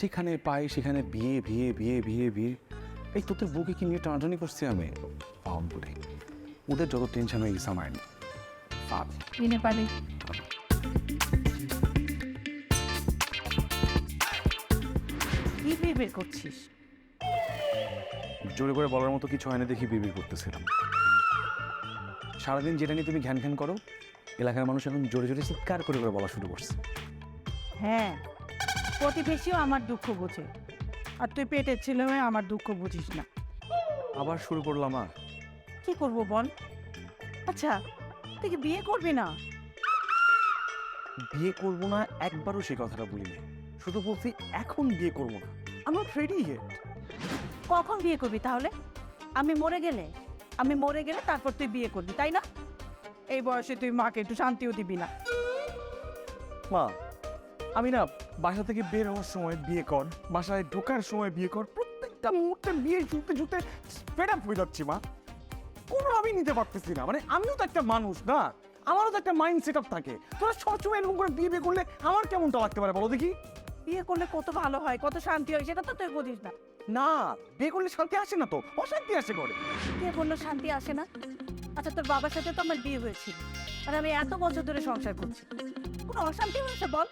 যেখানে পাই সেখানে বিয়ে বিয়ে বিয়ে বিয়ে বিয়ে। এই তোদের বুকে কি নিয়ে টানাটানি করছি আমি পাম বলে, ওদের যত টেনশন হয়ে গেছে আমার নিয়ে। দিনে পারি কি বের করছিস? জোরে করে বলার মতো কিছু হয় না দেখি বিড়বিড় করতেছিলাম। সারাদিন যেটা নিয়ে তুমি ঘ্যান ঘ্যান করো, এলাকার মানুষ এখন জোরে জোরে চিৎকার করে করে বলা শুরু করছে। হ্যাঁ, প্রতিবেশীও আমার দুঃখ বোঝে, আর তুই পেটের ছেলে হয়ে আমার দুঃখ বুঝিস না। আবার শুরু করলাম। আর কি করবো বল? আচ্ছা, তুই কি বিয়ে করবি না? বিয়ে করবো না একবারও সে কথাটা বলিনি, শুধু বলছি এখন বিয়ে করবো না, আমি নট রেডি ইয়েট। কখন বিয়ে করবি তাহলে? আমি মরে গেলে? আমি মরে গেলে তারপর তুই বিয়ে করবি, তাই না? এই বয়সে তুই মাকে একটু শান্তিও দিবি না। মা, আমি না বাসা থেকে বের হওয়ার সময় বিয়ে কর, বাসায় ঢোকার সময় বিয়ে কর, প্রত্যেকটা মুহূর্তে বিয়ে ঝুঁকতে ঝুঁকতে ফেড আপ হয়ে যাচ্ছি মা। কোনো আমি নিতে পারতেছি না। মানে আমিও তো একটা মানুষ না, আমারও তো একটা মাইন্ড সেট আপ থাকে। তোরা সবসময় এরকম করে বিয়ে বিয়ে করলে আমার কেমনটা লাগতে পারে বলো দেখি? বিয়ে করলে কত ভালো হয়, কত শান্তি হয়, সেটা তো তুই বুঝিস না। না, বিয়ে করলে শান্তি আসে না তো, অশান্তি আসে করে। বিয়ে করলে শান্তি আসে না? আচ্ছা, তোর বাবার সাথে তো আমার বিয়ে হয়েছিল, আর আমি এত বছর ধরে সংসার করছি, কোনো অশান্তি হয়েছে বল?